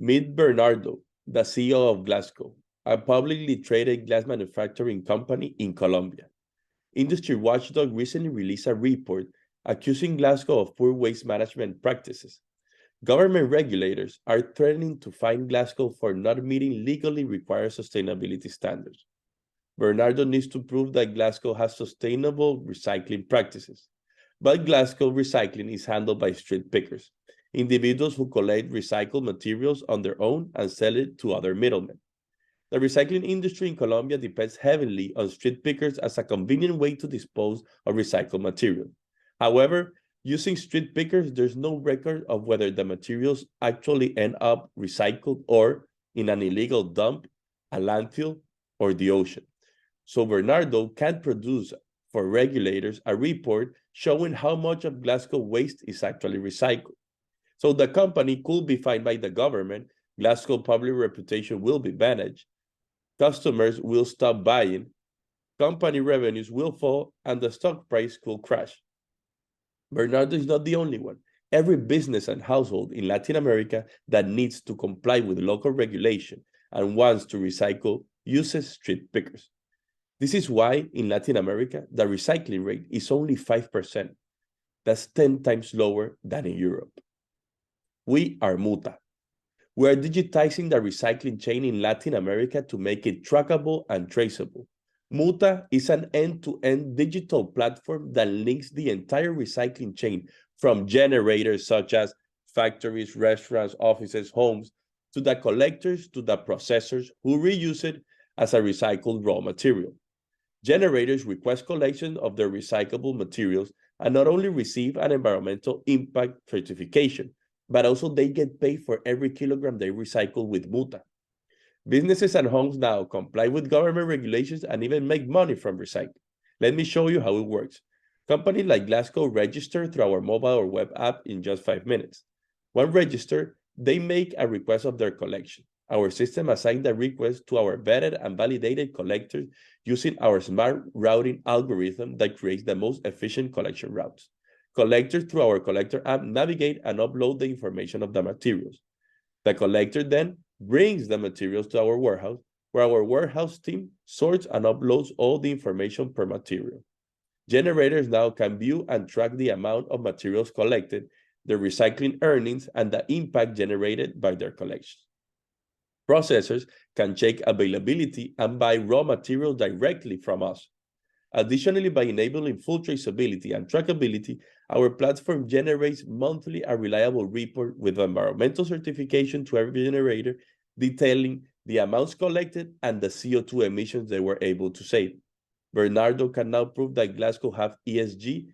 Meet Bernardo, the CEO of Glasgow, a publicly traded glass manufacturing company in Colombia. Industry watchdog recently released a report accusing Glasgow of poor waste management practices. Government regulators are threatening to fine Glasgow for not meeting legally required sustainability standards. Bernardo needs to prove that Glasgow has sustainable recycling practices. But Glasgow recycling is handled by street pickers, individuals who collect recycled materials on their own and sell it to other middlemen. The recycling industry in Colombia depends heavily on street pickers as a convenient way to dispose of recycled material. However, using street pickers, there's no record of whether the materials actually end up recycled or in an illegal dump, a landfill, or the ocean. So Bernardo can produce for regulators a report showing how much of Glasgow waste is actually recycled. So the company could be fined by the government, Glasgow public reputation will be damaged, customers will stop buying, company revenues will fall, and the stock price could crash. Bernardo is not the only one. Every business and household in Latin America that needs to comply with local regulation and wants to recycle uses street pickers. This is why in Latin America, the recycling rate is only 5%. That's 10 times lower than in Europe. We are Muta. We are digitizing the recycling chain in Latin America to make it trackable and traceable. Muta is an end-to-end digital platform that links the entire recycling chain from generators such as factories, restaurants, offices, homes, to the collectors, to the processors who reuse it as a recycled raw material. Generators request collection of their recyclable materials and not only receive an environmental impact certification, but also they get paid for every kilogram they recycle with Muta. Businesses and homes now comply with government regulations and even make money from recycling. Let me show you how it works. Companies like Glasgow register through our mobile or web app in just 5 minutes. When registered, they make a request of their collection. Our system assigns the request to our vetted and validated collectors using our smart routing algorithm that creates the most efficient collection routes. Collectors through our collector app navigate and upload the information of the materials. The collector then brings the materials to our warehouse, where our warehouse team sorts and uploads all the information per material. Generators now can view and track the amount of materials collected, their recycling earnings, and the impact generated by their collections. Processors can check availability and buy raw materials directly from us. Additionally, by enabling full traceability and trackability, our platform generates monthly a reliable report with environmental certification to every generator, detailing the amounts collected and the CO2 emissions they were able to save. Bernardo can now prove that Glasgow have ESG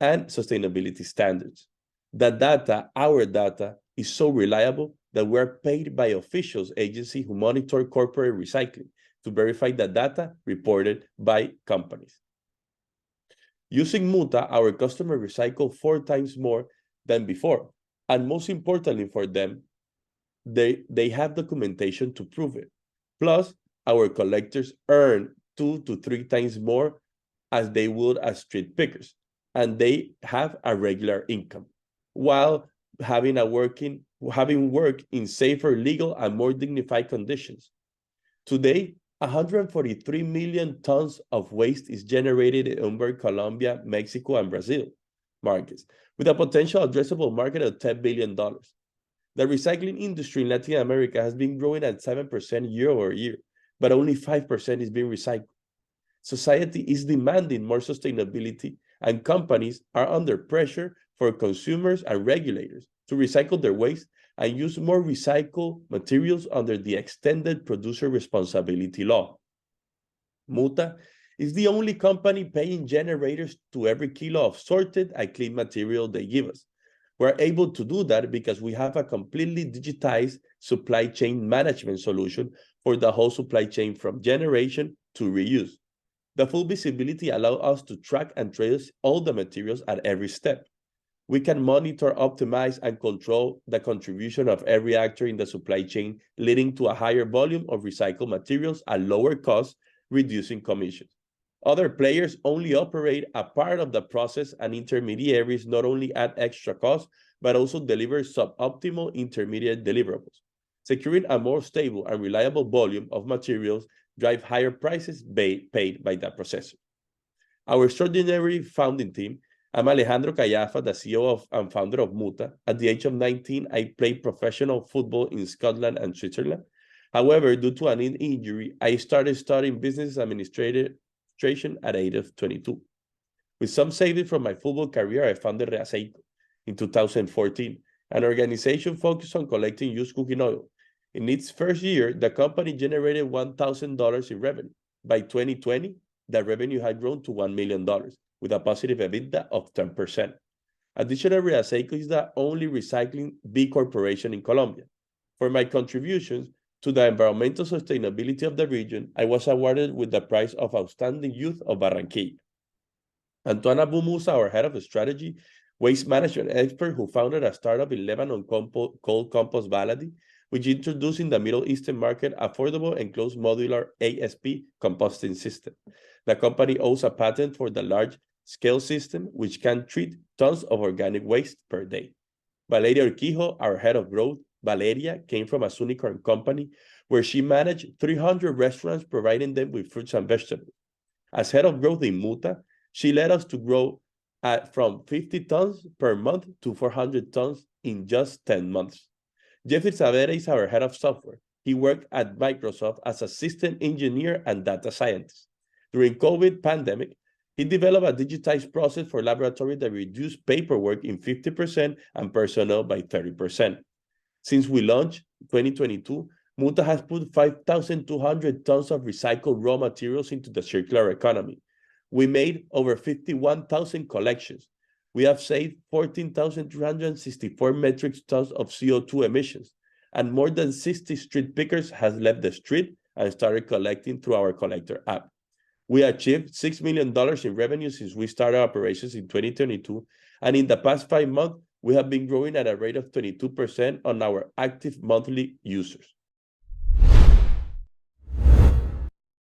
and sustainability standards. The data, our data, is so reliable that we are paid by officials agencies who monitor corporate recycling to verify the data reported by companies. Using Muta, our customers recycle 4 times more than before. And most importantly for them, they have documentation to prove it. Plus, our collectors earn 2 to 3 times more as they would as street pickers. And they have a regular income, while having worked in safer, legal, and more dignified conditions. Today, 143 million tons of waste is generated in Umber, Colombia, Mexico, and Brazil markets, with a potential addressable market of $10 billion. The recycling industry in Latin America has been growing at 7% year over year, but only 5% is being recycled. Society is demanding more sustainability, and companies are under pressure for consumers and regulators to recycle their waste and use more recycled materials under the Extended Producer Responsibility Law. Muta is the only company paying generators to every kilo of sorted and clean material they give us. We're able to do that because we have a completely digitized supply chain management solution for the whole supply chain from generation to reuse. The full visibility allows us to track and trace all the materials at every step. We can monitor, optimize, and control the contribution of every actor in the supply chain, leading to a higher volume of recycled materials at lower cost, reducing commissions. Other players only operate a part of the process, and intermediaries not only add extra costs, but also deliver suboptimal intermediate deliverables. Securing a more stable and reliable volume of materials drive higher prices paid by the processor. Our extraordinary founding team. I'm Alejandro Callafa, the CEO and founder of Muta. At the age of 19, I played professional football in Scotland and Switzerland. However, due to an injury, I started studying business administration at the age of 22. With some savings from my football career, I founded Reaceito in 2014, an organization focused on collecting used cooking oil. In its first year, the company generated $1,000 in revenue. By 2020, the revenue had grown to $1 million, with a positive EBITDA of 10%. Additionally, Reaceito is the only recycling B corporation in Colombia. For my contributions to the environmental sustainability of the region, I was awarded with the prize of Outstanding Youth of Barranquilla. Antoine Abumusa, our head of strategy, waste management expert who founded a startup in Lebanon called Compost Baladi, which introduced in the Middle Eastern market affordable and closed modular ASP composting system. The company owns a patent for the large-scale system, which can treat tons of organic waste per day. Valeria Urquijo, our head of growth, Valeria came from a unicorn company where she managed 300 restaurants, providing them with fruits and vegetables. As head of growth in Muta, she led us to grow from 50 tons per month to 400 tons in just 10 months. Jeffrey Savera is our head of software. He worked at Microsoft as a system engineer and data scientist. During COVID pandemic, he developed a digitized process for laboratory that reduced paperwork in 50% and personnel by 30%. Since we launched 2022, Muta has put 5,200 tons of recycled raw materials into the circular economy. We made over 51,000 collections. We have saved 14,364 metric tons of CO2 emissions, and more than 60 street pickers has left the street and started collecting through our collector app. We achieved $6 million in revenue since we started operations in 2022, and in the past 5 months, we have been growing at a rate of 22% on our active monthly users.